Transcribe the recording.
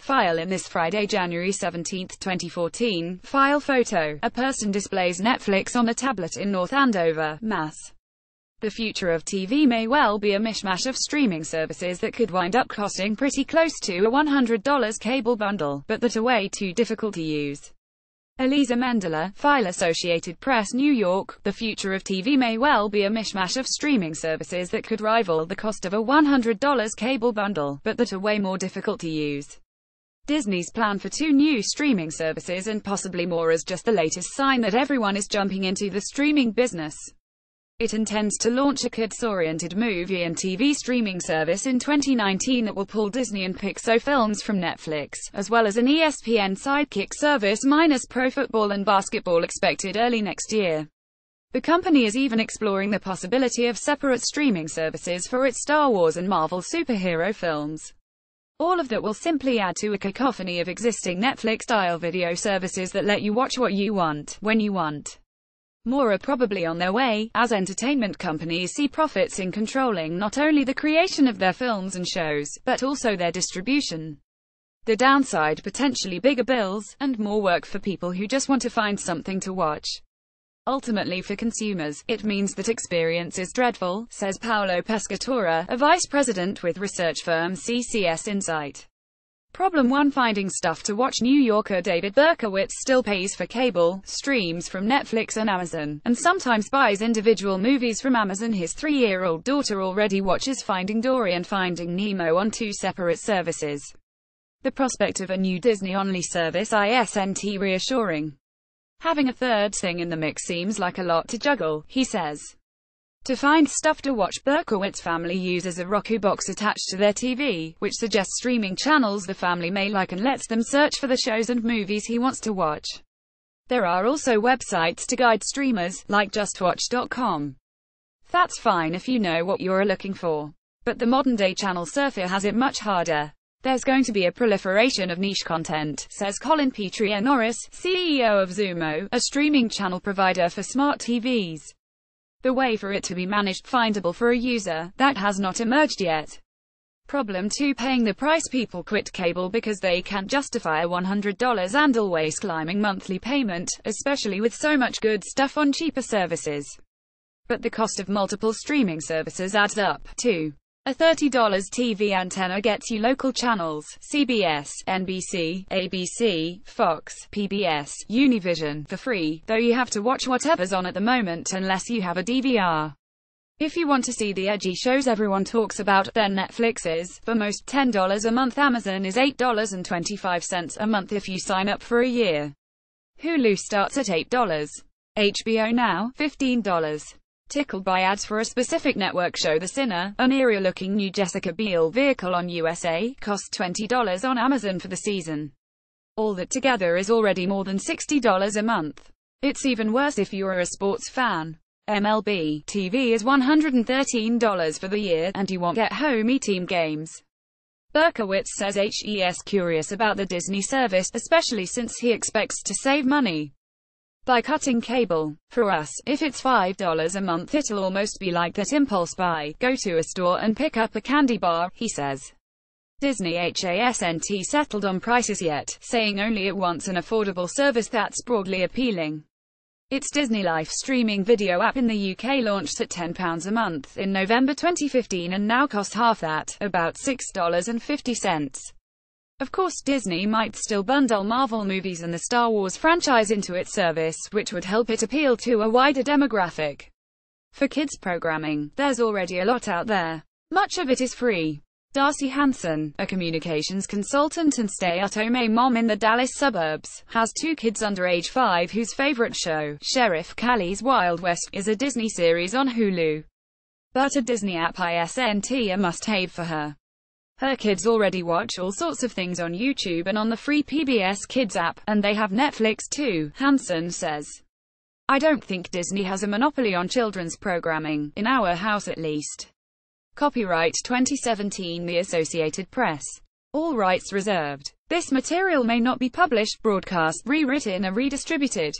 File in this Friday, January 17, 2014. File photo. A person displays Netflix on a tablet in North Andover, Mass. The future of TV may well be a mishmash of streaming services that could wind up costing pretty close to a $100 cable bundle, but that are way too difficult to use. Elisa Mendler, File Associated Press, New York. The future of TV may well be a mishmash of streaming services that could rival the cost of a $100 cable bundle, but that are way more difficult to use. Disney's plan for 2 new streaming services and possibly more is just the latest sign that everyone is jumping into the streaming business. It intends to launch a kids-oriented movie and TV streaming service in 2019 that will pull Disney and Pixar films from Netflix, as well as an ESPN Sidekick service minus pro football and basketball expected early next year. The company is even exploring the possibility of separate streaming services for its Star Wars and Marvel superhero films. All of that will simply add to a cacophony of existing Netflix-style video services that let you watch what you want, when you want. More are probably on their way, as entertainment companies see profits in controlling not only the creation of their films and shows, but also their distribution. The downside: potentially bigger bills, and more work for people who just want to find something to watch. Ultimately, for consumers, it means that experience is dreadful, says Paolo Pescatore, a vice president with research firm CCS Insight. Problem 1: finding stuff to watch. New Yorker David Berkowitz still pays for cable, streams from Netflix and Amazon, and sometimes buys individual movies from Amazon. His 3-year-old daughter already watches Finding Dory and Finding Nemo on 2 separate services. The prospect of a new Disney-only service isn't reassuring. Having a third thing in the mix seems like a lot to juggle, he says. To find stuff to watch, Berkowitz family uses a Roku box attached to their TV, which suggests streaming channels the family may like and lets them search for the shows and movies he wants to watch. There are also websites to guide streamers, like JustWatch.com. That's fine if you know what you're looking for. But the modern-day channel surfer has it much harder. There's going to be a proliferation of niche content, says Colin Petrie-Norris, CEO of Xumo, a streaming channel provider for smart TVs. The way for it to be managed, findable for a user, that has not emerged yet. Problem 2: paying the price. People quit cable because they can't justify a $100 and always climbing monthly payment, especially with so much good stuff on cheaper services. But the cost of multiple streaming services adds up, too. A $30 TV antenna gets you local channels, CBS, NBC, ABC, Fox, PBS, Univision, for free, though you have to watch whatever's on at the moment unless you have a DVR. If you want to see the edgy shows everyone talks about, then Netflix is, for most, $10 a month. Amazon is $8.25 a month if you sign up for a year. Hulu starts at $8. HBO Now, $15. Tickled by ads for a specific network show, The Sinner, an eerie-looking new Jessica Biel vehicle on USA, costs $20 on Amazon for the season. All that together is already more than $60 a month. It's even worse if you're a sports fan. MLB TV is $113 for the year, and you won't get home team games. Berkowitz says he's curious about the Disney service, especially since he expects to save money by cutting cable. For us, if it's $5 a month, it'll almost be like that impulse buy, go to a store and pick up a candy bar, he says. Disney hasn't settled on prices yet, saying only it wants an affordable service that's broadly appealing. Its Disney Life streaming video app in the UK launched at £10 a month in November 2015 and now costs half that, about $6.50. Of course, Disney might still bundle Marvel movies and the Star Wars franchise into its service, which would help it appeal to a wider demographic. For kids programming, there's already a lot out there. Much of it is free. Darcy Hanson, a communications consultant and stay-at-home mom in the Dallas suburbs, has 2 kids under age 5 whose favorite show, Sheriff Callie's Wild West, is a Disney series on Hulu. But a Disney app isn't a must-have for her. Her kids already watch all sorts of things on YouTube and on the free PBS Kids app, and they have Netflix too, Hanson says. I don't think Disney has a monopoly on children's programming, in our house at least. Copyright 2017 The Associated Press. All rights reserved. This material may not be published, broadcast, rewritten or redistributed.